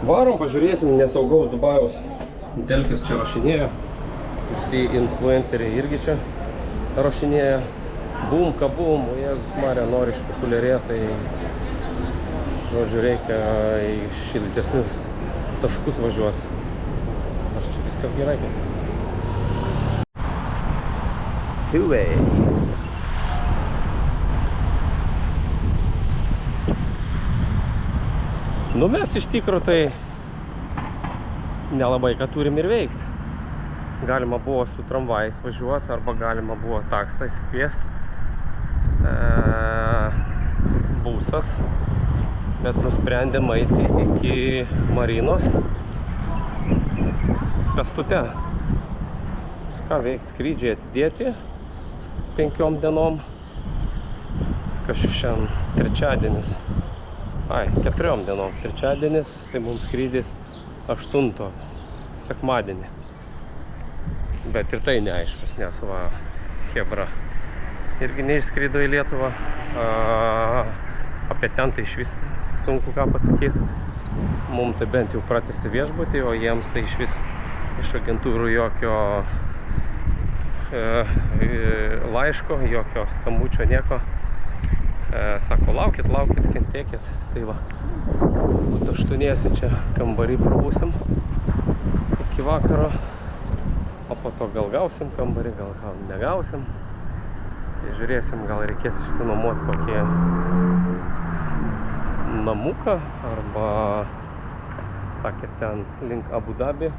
Varom, pažiūrėsim nesaugaus Dubajaus. Delfis čia rašinėja. Visi influenceriai irgi čia rašinėja. Bum, kabum, Jėzus Marija nori išpopuliarėti. Tai, žodžiu, reikia į šiltesnius taškus važiuoti. Aš čia viskas gerai. Huawei. Nu mes iš tikro tai nelabai ką turim ir veikti. Galima buvo su tramvajais važiuoti, arba galima buvo taksą įsikviesti. Busas. Bet nusprendėm eiti iki Marinos pėstute. Ką veikti? Skrydžiai atidėti 5 dienom. Kas šiandien trečiadienis. 4 dienom. Trečiadienis, tai mums skrydis 8 sekmadienį. Bet ir tai neaiškus, nes va, Hebra irgi neišskrido į Lietuvą. Apie ten tai iš vis sunku ką pasakyti. Mums tai bent jau pratęsė viešbutį, o jiems tai iš vis iš agentūrų jokio laiško, jokio skambučio, nieko. Sako, laukit, kentėkit. Tai va, būt 8 čia kambarį prabūsim iki vakaro. O po to gal gausim kambarį, gal negausim. Tai žiūrėsim, gal reikės išsinuomoti kokį namuką, arba sakė ten link Abu Dabi.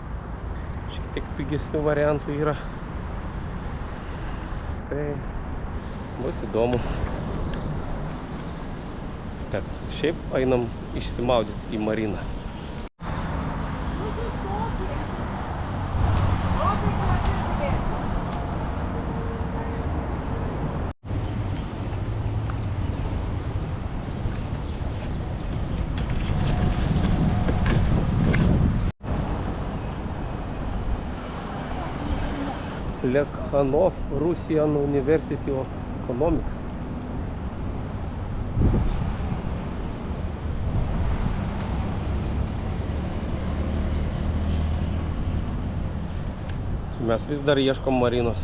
Šiek tiek pigesnių variantų yra. Tai bus įdomu. Bet šiaip einam išsimaudyti į Mariną. Lekhanov Russian University of Economics. Mes vis dar ieškom Marinos.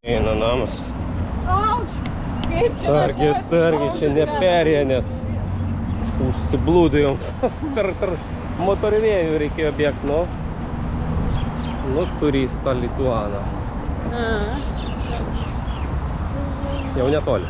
Eina namas. Sargiai, čia neperėjo net. Užsiblūdėjom. Per motorvėjų reikėjo bėgti, nu turistą Lituaną. Jau netoli.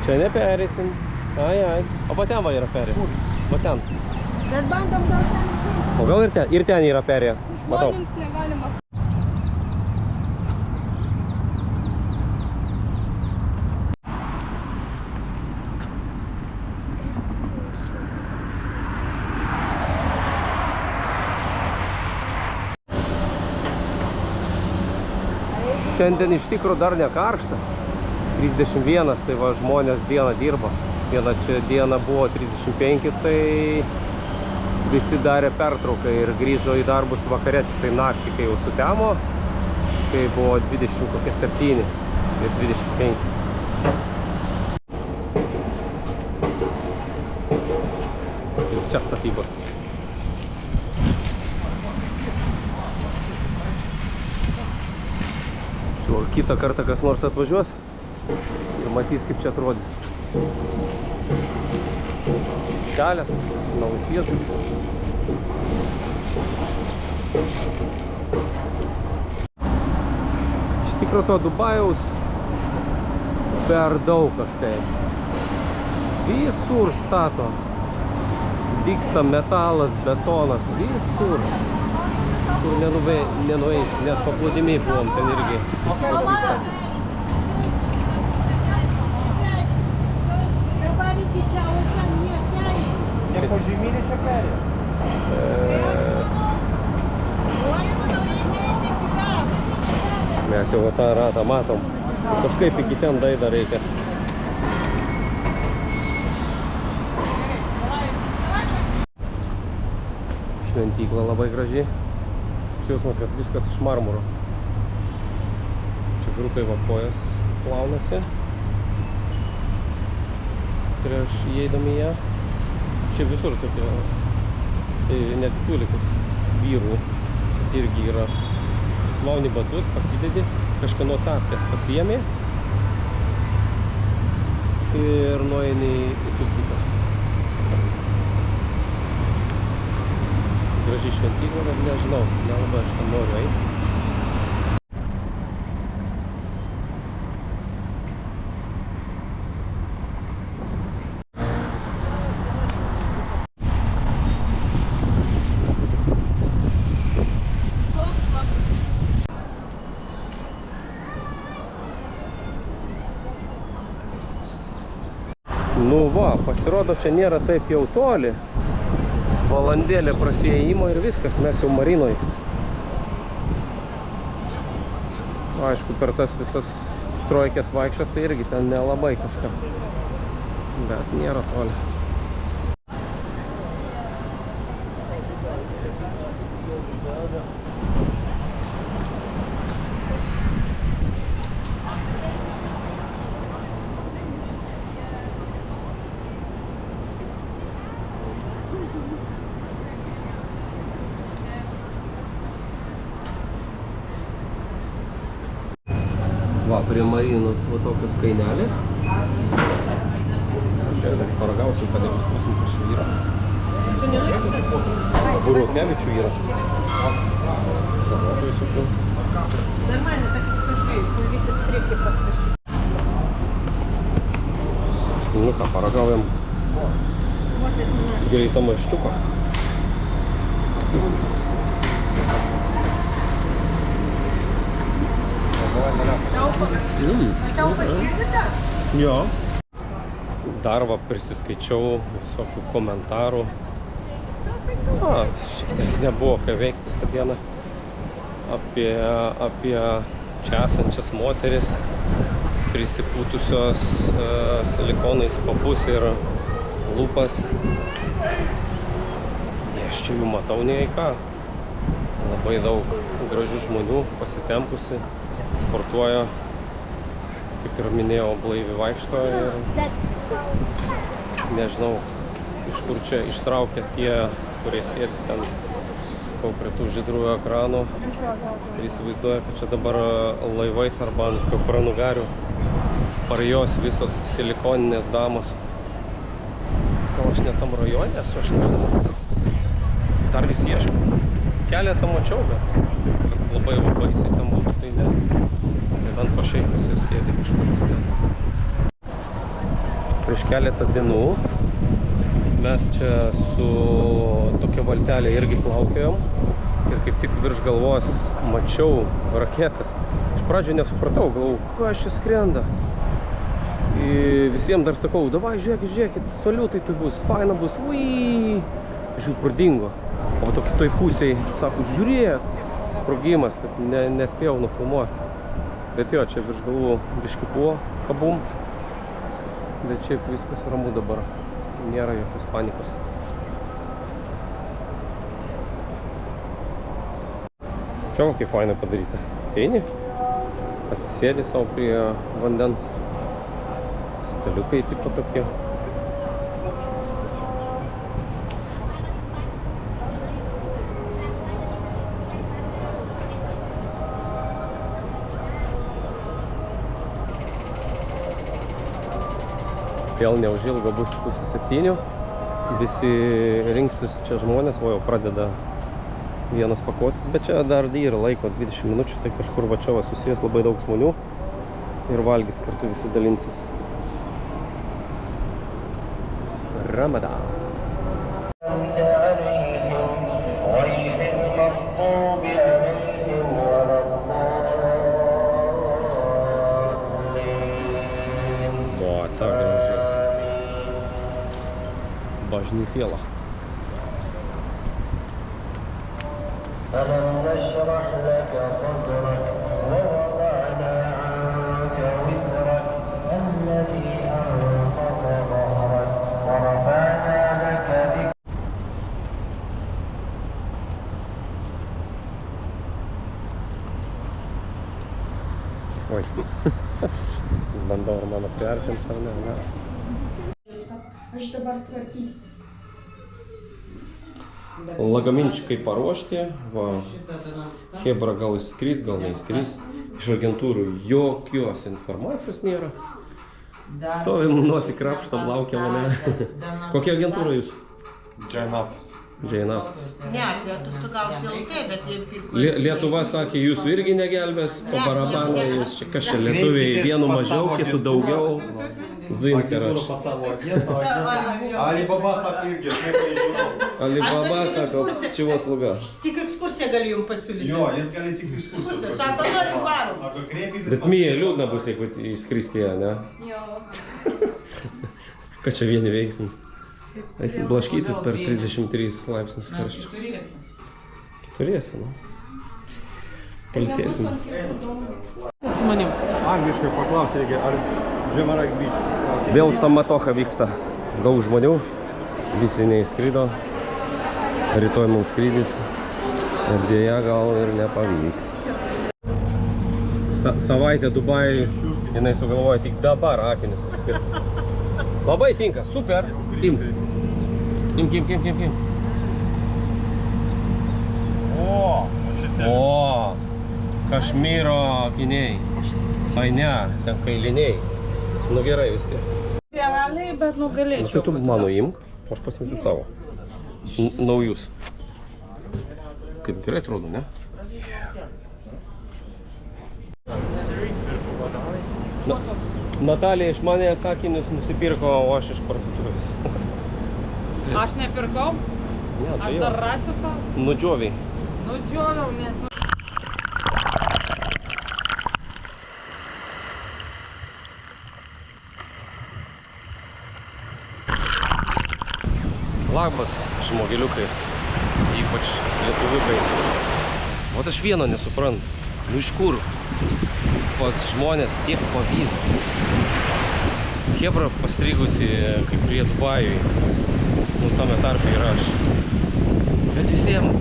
Čia neperėsim. O va ten va yra perė. Va ten. Bet bandom gal ten įkeisti. O gal ir ten yra perė. Matau. Žmonėms negalima. Šiandien iš tikro dar ne karšta. 31, tai va žmonės dieną dirba. Viena čia diena buvo 35, tai visi darė pertrauką ir grįžo į darbus vakare, tik tai naktį, kai jau sutemo, kai buvo 27 ir 25. Ir čia statybos. Kitą kartą kas nors atvažiuos ir matys, kaip čia atrodys. Kelias, naujas viešbutis. Iš tikro to Dubajaus per daug kažkaip. Visur stato. Dygsta metalas, betonas, visur. Kur nenueis, net paplūdimiai buvom ten irgi. Požeminė čia perė. Mes jau tą ratą matom. Kažkaip iki ten daida reikia. šventykla labai gražiai. Jausmas, kad viskas iš marmuro. Čia vyrukai va kojas plaunasi prieš įeidami ją. Čia visur tokie, net tulikus vyrų irgi yra. Slauni batus, pasidedi, kažkieno tapkės pasiėmė ir nueini į Tudziką. Gražiai šventykla, bet nežinau, nelabai aš tam noriu eiti. Nu va, pasirodo, čia nėra taip jau toli. Valandėlė prasiėjimo ir viskas, mes jau Marinoj. Aišku, per tas visas trojkės vaikščiot, tai irgi ten nelabai kažką. Bet nėra toli. Va, prie Marinos va tokios kainelės. Šiandien paragausim, kad nevispūsim, kas čia yra. Burokevičių yra. Savotai sukiu. Нормально, так и скажи, увидите скрепки послушай. Nu ką, paragaujam greito maiščiuko. Это упаковка? Jo. Dar va prisiskaičiau visokių komentarų. Šiek tiek nebuvo ką veikti visą dieną. Apie čia esančias moteris, prisipūtusios silikonais papus ir lūpas. Aš čia jų matau nei ką. Labai daug gražių žmonių, pasitempusi, sportuoja, kaip ir minėjau, blaivi vaikšto ir nežinau, iš kur čia ištraukia tie, kurie sėdi ten prie tų žydrųjų ekranų ir įsivaizduoja, kad čia dabar laivais arba ant kupranugarių parjos visos silikoninės damos. Gal aš ne tam rajone esu, aš nežinau. Dar vis ieškau. Keletą mačiau, bet kad labai baisiai tam būtų, tai ne. Tai bent pašeikus ir sėdi kažkur ten. Prieš keletą dienų mes čia su tokia valtelė irgi plaukiojom ir kaip tik virš galvos mačiau raketas. Iš pradžių nesupratau, galvau, kas čia skrenda. Ir visiems dar sakau, davai, žiūrėkit, saliutai tai bus, faina bus, uiii. Žiūrėk, pradingo. O to kitoj pusėj sako, žiūrėk, sprogimas, kad nespėjau nufilmuoti. Bet jo, čia virš galvų biški buvo, kabum. Bet šiaip viskas ramu dabar. Nėra jokios panikos. Čia kokį fainą padaryti. Ateini, atsisėdi savo prie vandens. Staliukai tipo tokie. Vėl neužilgo bus 6:30. Visi rinksis čia žmonės, o jau pradeda vienas pakuotis, bet čia dar yra laiko 20 minučių, tai kažkur va čia susijęs labai daug žmonių ir valgys kartu visi dalinsis. Ramadan. Bažnytėla. ألم نشرح لك صدرك ووضعنا عنك وزرك الذي أنقض ظهرك ورفعنا لك ذكرك Oi. Bandau ar mano priartins ar ne, ne. Aš dabar tvarkysiu. Lagaminčikai paruošti, va. Hebra gal išskris, gal neįskris. Iš agentūrų jokios informacijos nėra. Stovim, nosį krapštam, laukia mane. Kokia agentūra jūs? JNAP. JNAP. Ne, atostogauti LT, bet jie pirko. Lietuva sakė, jūsų irgi negelbės, po barabaną jūs čia, kas čia lietuviai, vienu mažiau, kitų daugiau. Dzin, Агентура поставила агента, а Alibaba sakė irgi, aš nieko nežinau. Alibaba sako, чего слуга. Tik ekskursiją galiu jums pasiūlyti. Jo, jis gali tik ekskursiją. Sako, norim varom. Sako, kreipkitės. Bet Mija liūdna bus, jeigu išskristi ją, ne? Jo. Ką čia vieni veiksim? Eisim blaškytis per 33 laipsnius karščio. Keturiesi, nu. Pailsėsim. Su manim. Angliškai paklausti reikia, ar Žemarak Beach. Vėl samatocha vyksta. Daug žmonių. Visi neįskrido. Rytoj mums skrydis. Ir dėja gal ir nepavyks. Savaitę Dubajui jinai sugalvoja tik dabar akinius nusipirkti. Labai tinka, super. Imk. O, Kašmyro akiniai. Ai ne, ten kailiniai. Nu gerai vis tiek. Realiai, bet Nu, nugalėčiau. tai tu mano imk, o aš pasimsiu savo. Naujus. Kaip gerai atrodo, ne? Natalija iš manęs akinius nusipirko, o aš iš parduotuvės. Aš nepirkau, Ne, tai aš jo. dar rasiu savo. Nudžioviai. Nudžioliau, nes... Labas, žmogeliukai, ypač lietuviukai. Vat aš vieno nesuprantu. Nu iš kur pas žmonės tiek pavydo? Hebra pastrigusi kaip prie Dubajui. Nu tame tarpe ir aš. Bet visiems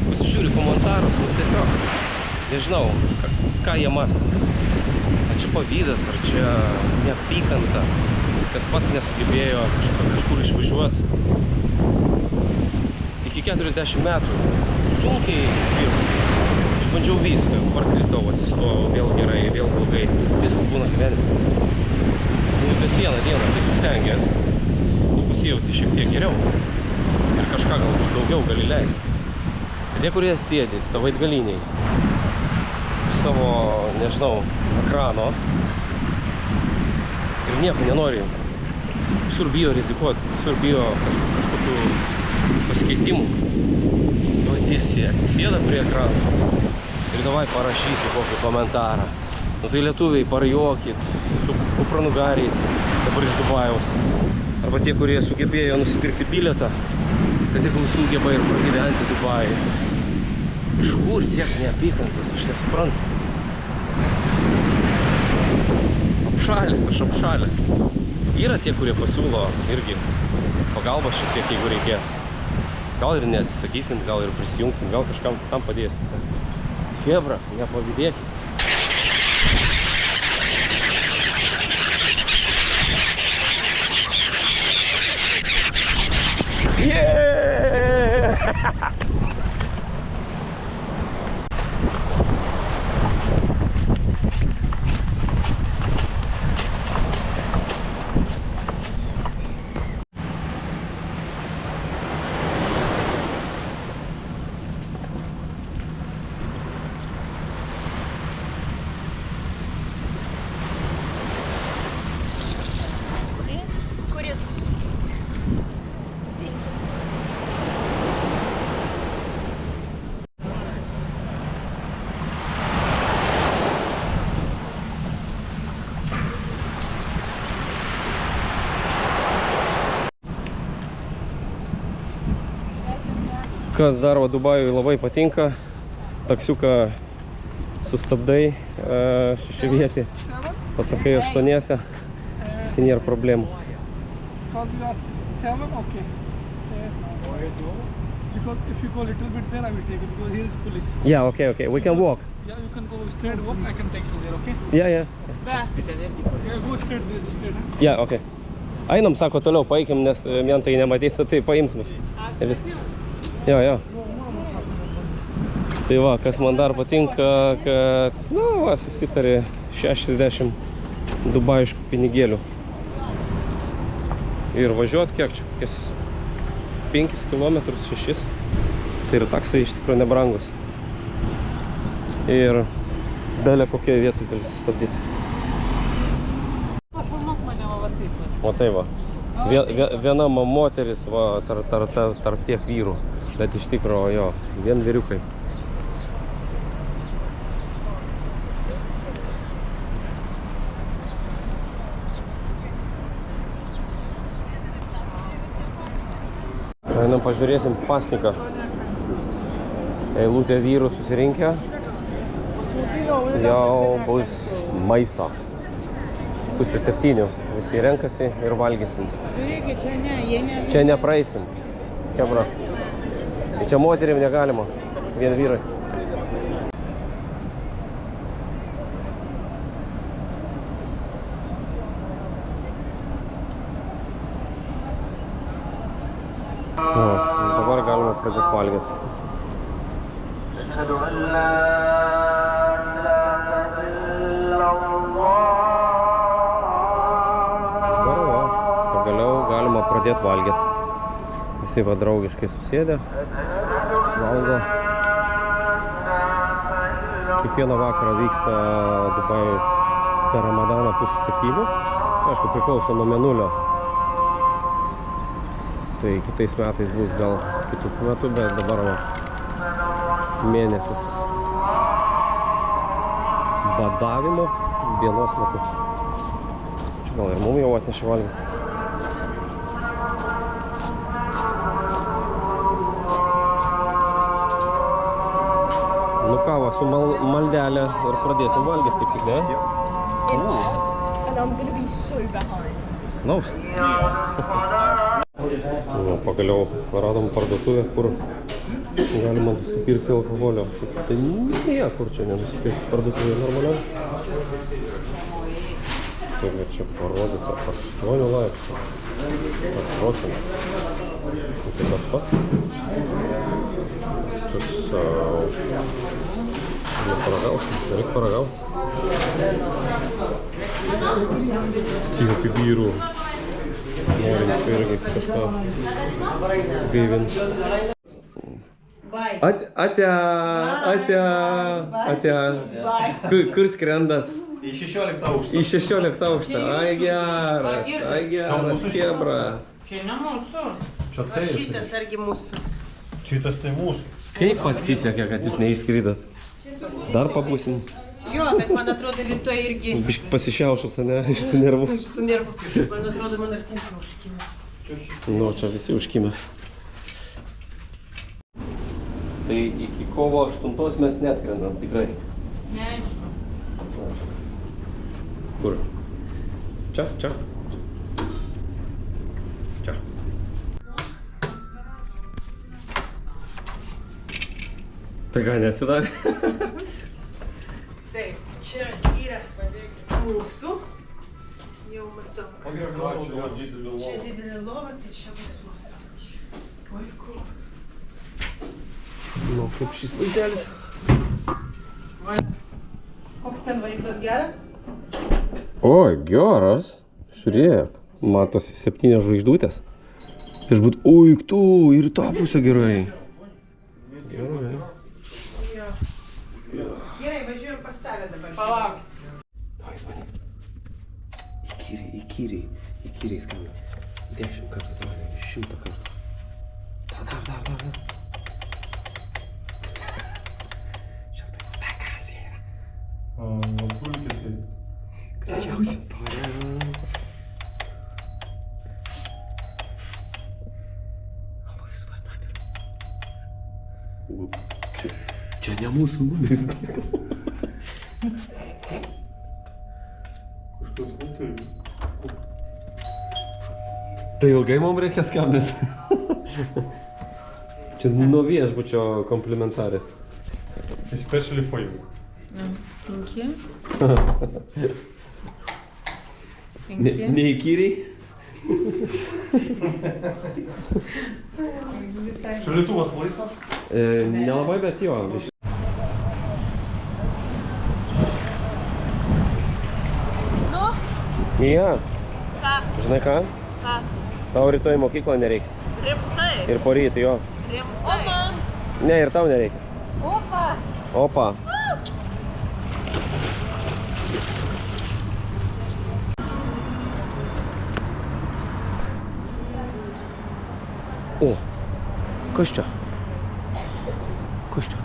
pasižiūri komentarus, nu tiesiog nežinau, ką jie mąsto. Ar čia pavydas, ar čia neapykanta, kad pats nesugebėjo kažkur išvažiuoti. Iki 40 metų sunkiai dirbu. Aš bandžiau viską, parkritau, atsistojau, vėl gerai, vėl blogai. Visko būna gyvenime. Nu, bet vieną dieną tai tu stengies, tu pasijauti šiek tiek geriau. Ir kažką galbūt daugiau gali leisti. Bet tie, kurie sėdi savaitgaliniai ir savo, nežinau, ekrano ir nieko nenori, visur bijo rizikuoti, visur bijo kažkokių pasikeitimų. Davai tiesiai atsisėda prie ekrano ir davai parašysiu kokį komentarą. Nu tai lietuviai, parjuokit su kupranugariais dabar iš Dubajaus. Arba tie, kurie sugebėjo nusipirkti bilietą, tai tegul sugeba ir pragyventi Dubajui. Iš kur tiek neapykantos, aš nesuprantu. Aš apšalęs. Yra tie, kurie pasiūlo irgi pagalbą šiek tiek, jeigu reikės. Gal ir neatsisakysim, gal ir prisijungsim, gal kažkam kitam padėsim. Hebra, nepavydėkit. Yeah! Kas dar va Dubajui labai patinka, taksiuką sustabdai šešiavietį, pasakai 8, tai nėra problemų. Because if you go a little bit there, I will take it because here is police. Yeah, okay. We can walk. Yeah, you can go straight walk. I can take you there, okay? Yeah. Yeah, go straight there, straight. Yeah, okay. Einam, sako, toliau paeikim, nes mentai nematytų, tai paims mus. Ir viskas. Jo. Tai va, kas man dar patinka, kad, susitarė 60 dubajiškų pinigėlių. Ir važiuot kiek čia, kokias 5 km, 6. Tai ir taksai iš tikrųjų nebrangus. Ir belė kokie vietoj gali sustabdyti. Pafilmuok mane va taip. O tai va. Viena moteris va, tarp tiek vyrų. Bet iš tikrųjų jo, vien vyriukai. Einam pažiūrėsim pasniką. Eilutė vyrų susirinkę. Jau bus maisto. 6:30. Visi renkasi ir valgysim. Žiūrėkit, čia ne, jie ne. Čia nepraeisim. Kebra. Čia moterim negalima. Vien vyrai. Dabar galima pradėti valgyti. Pagaliau galima pradėti valgyti. Visi va draugiškai susėdę, valgo. Kiekvieną vakarą vyksta Dubajui per Ramadaną 6:30. Aišku, priklauso nuo mėnulio. Tai kitais metais bus gal kitų metų, bet dabar va, mėnesis badavimo dienos metu. Čia gal ir mum jau atnešė valgyti. Nu ką, va, su maldelė ir pradėsim valgyti kaip tik, ne? And I'm gonna be so behind. Skanaus. Pagaliau radom parduotuvę, kur galima nusipirkti alkoholio. Tai niekur čia nenusipirkti parduotuvė normaliai. Tai čia parodyta 8 laipsnių. Ar procentų. Tai tas pats. Čia neparagausim, nereik paragaut. Tiek kaip vyrų. Norinčių irgi kažką atsigaivinti. Atia. Kur skrendat? Į 16 aukštą. Į 16 aukštą. Ai geras, kebra. Čia ne mūsų. Čia tai. Šitas argi mūsų. Šitas tai mūsų. Kaip pasisekė, kad jūs neišskridot? Dar pabūsim. Jo, bet man atrodo, rytoj irgi. Biškį pasišiaušus, ne, iš tų nervų. Iš tų nervų. Man atrodo, man ir tenka užkimę. Nu, čia visi užkimę. Tai iki kovo 8 mes neskrendam, tikrai. Neaišku. Kur? Čia. Tai ką, nesidarė? Taip, čia yra mūsų. Jau matau. Čia didelė lova, tai čia bus mūsų. Puiku. Nu, kaip šis vaizdelis. Koks ten vaizdas geras? Oi, geras. Žiūrėk, matosi 7 žvaigždutės. Ir būt, oi, tu, ir į tą pusę gerai. Gerai. Gerai, važiuojam pas tave dabar. Palaukit. Davai, mane. Įkyriai skambina. 10 kartų, davai, 100 kartų. Dar. Žiūrėk, tai mūsų takasė yra. Nu, pulkėsi. Greičiausiai. Čia ne mūsų numeris. Kažkas būtų. Tai ilgai mums reikia skambinti. Čia nuo viešbučio komplimentarė. Especially for you. Thank you. Thank Ne, you. neįkyriai? Šaldytuvas laisvas? Nelabai, bet jo. biškį. Nu, Ja, ką? žinai ką? Ką? Tau rytoj į mokyklą nereikia. Rimtai. Ir poryt jo. Rimtai. O man? Ne, ir tau nereikia. Opa. Opa. O, kas čia? Kas čia?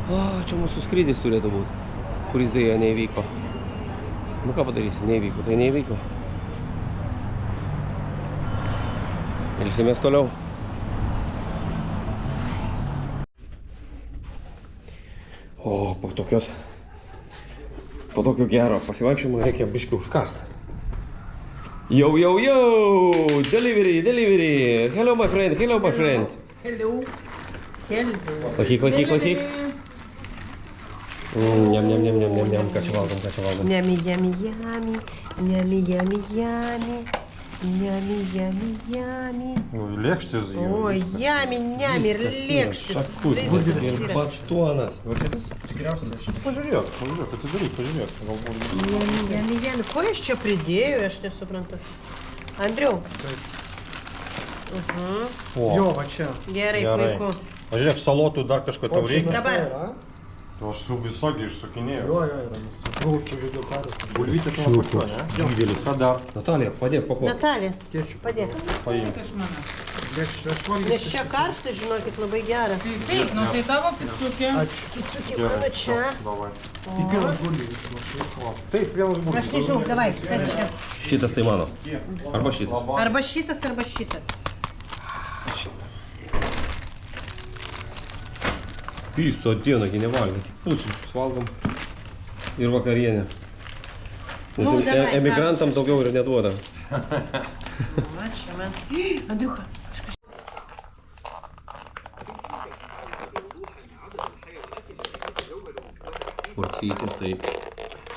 O, čia mūsų skrydis turėtų būti, kuris dėja neįvyko. Nu ką padarysi, neįvyko, tai neįvyko. Ilsimės toliau. O, po tokio gero pasivaikščiojimo reikia biškį užkast. Yo, delivery. Hello, my friend. Hello. Laikyk. Niam, ką čia valgom. Yummy, yummy, yummy. Yummy, yummy, yummy. Yummy, yummy, yummy. Nu, lėkštis jau. Oi, yummy, yummy, ir lėkštis. Ir batonas. Pažiūrėk, atidaryk, pažiūrėk. Galbūt. Yummy, yummy, yummy. Ko aš čia pridėjau, aš nesuprantu. Andriau. Jo, va čia. Gerai, Gerai. puiku. Pažiūrėk, salotų dar kažko tau reikia. Dabar. O aš su visogi išsukinėjau. Jo, yra nusitraukiu video karas. Bulvytės nuo pačio, ne? Didelis. Ką dar? Natalija, padėk pakuoti. Natalija, padėk. Paimk. Iš mano. Nes čia karšta, žinokit, labai gera. Taip, nu tai tavo picukė. Picukė mano čia. Davai. Įpilas bulvį. Taip, vienas Aš bulvytės. nežinau, davai, kad čia. Šitas tai mano. Arba šitas. Arba šitas, arba šitas. Viso dieną, nevalgom. Pusryčius valgom. Ir vakarienę. Nes Nu, davai, emigrantam daugiau ir neduoda. Ačiū, man. Andriucha. Porcytės, tai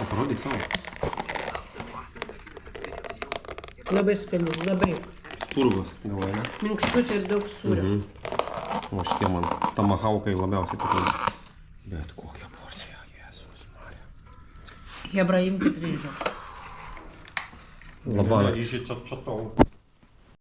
parodyk savo. Labai skanu, labai. Spurgos, galvoju, ne? Minkštutė ir daug sūrio. O šitie man tomahaukai labiausiai patinka. Bet kokia porcija, Jėzus Marija. Hebra, imkit ryžą. Labanakt. Ryžiai čia tau.